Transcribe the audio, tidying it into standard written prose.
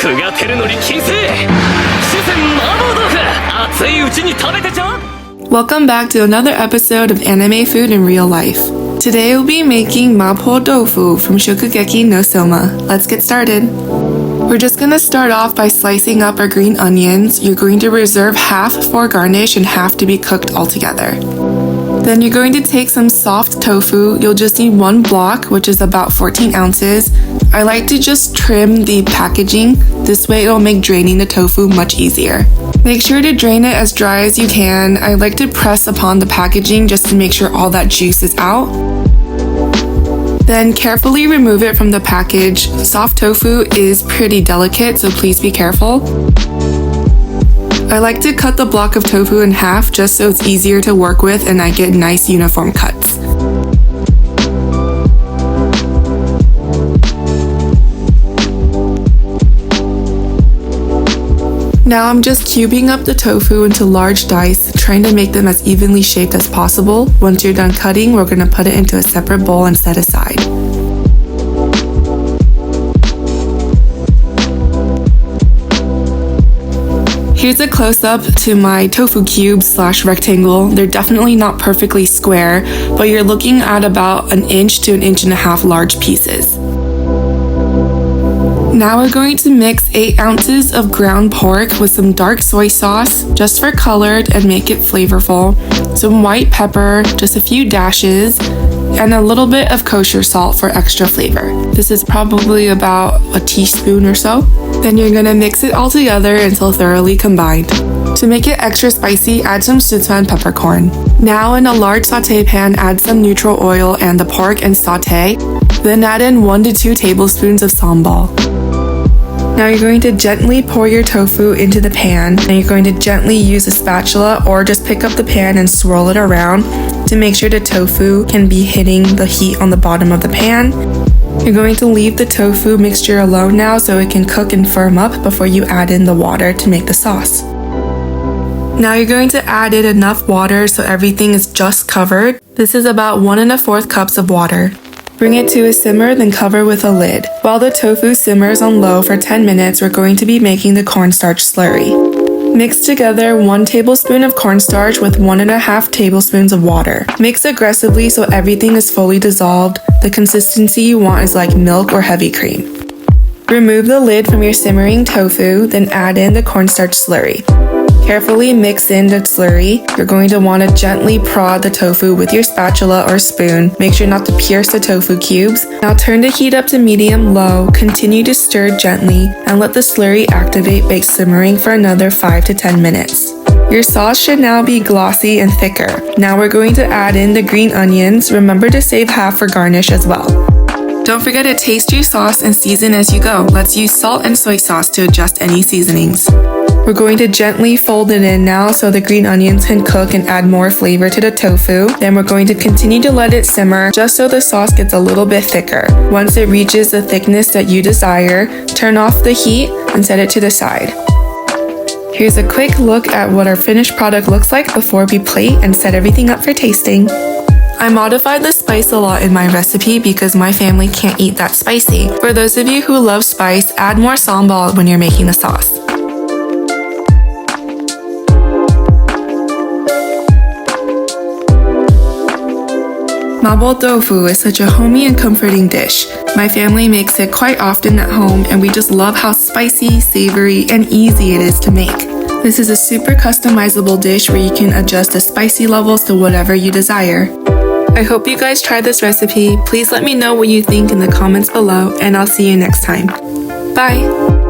具が照るのに金星四川麻婆豆腐熱いうちに食べてちょ Welcome back to another episode of Anime Food in Real Life. Today we'll be making Mapo Tofu from Shokugeki no Soma. Let's get started. We're just going to start off by slicing up our green onions. You're going to reserve half for garnish and half to be cooked all together. Then you're going to take some soft tofu. You'll just need one block, which is about 14 ounces. I like to just trim the packaging. This way it'll make draining the tofu much easier. Make sure to drain it as dry as you can. I like to press upon the packaging just to make sure all that juice is out. Then carefully remove it from the package. Soft tofu is pretty delicate, so please be careful. I like to cut the block of tofu in half just so it's easier to work with and I get nice uniform cuts. Now I'm just cubing up the tofu into large dice, trying to make them as evenly shaped as possible. Once you're done cutting, we're going to put it into a separate bowl and set aside. Here's a close-up to my tofu cubes / rectangle. They're definitely not perfectly square, but you're looking at about 1 inch to 1.5 inches large pieces. Now we're going to mix 8 ounces of ground pork with some dark soy sauce, just for color and make it flavorful, some white pepper, just a few dashes, and a little bit of kosher salt for extra flavor. This is probably about a teaspoon or so. Then you're gonna mix it all together until thoroughly combined. To make it extra spicy, add some Sichuan peppercorn. Now in a large saute pan, add some neutral oil and the pork and saute. Then add in 1 to 2 tablespoons of sambal. Now you're going to gently pour your tofu into the pan, and you're going to gently use a spatula or just pick up the pan and swirl it around to make sure the tofu can be hitting the heat on the bottom of the pan. You're going to leave the tofu mixture alone now so it can cook and firm up before you add in the water to make the sauce. Now you're going to add in enough water so everything is just covered. This is about 1 1/4 cups of water. Bring it to a simmer, then cover with a lid. While the tofu simmers on low for 10 minutes, we're going to be making the cornstarch slurry. Mix together 1 tablespoon of cornstarch with 1 1/2 tablespoons of water. Mix aggressively so everything is fully dissolved. The consistency you want is like milk or heavy cream. Remove the lid from your simmering tofu, then add in the cornstarch slurry. Carefully mix in the slurry. You're going to want to gently prod the tofu with your spatula or spoon. Make sure not to pierce the tofu cubes. Now turn the heat up to medium-low. Continue to stir gently and let the slurry activate by simmering for another 5 to 10 minutes. Your sauce should now be glossy and thicker. Now we're going to add in the green onions. Remember to save half for garnish as well. Don't forget to taste your sauce and season as you go. Let's use salt and soy sauce to adjust any seasonings. We're going to gently fold it in now so the green onions can cook and add more flavor to the tofu. Then we're going to continue to let it simmer just so the sauce gets a little bit thicker. Once it reaches the thickness that you desire, turn off the heat and set it to the side. Here's a quick look at what our finished product looks like before we plate and set everything up for tasting. I modified the spice a lot in my recipe because my family can't eat that spicy. For those of you who love spice, add more sambal when you're making the sauce. Mapo Tofu is such a homey and comforting dish. My family makes it quite often at home and we just love how spicy, savory, and easy it is to make. This is a super customizable dish where you can adjust the spicy levels to whatever you desire. I hope you guys try this recipe. Please let me know what you think in the comments below and I'll see you next time. Bye!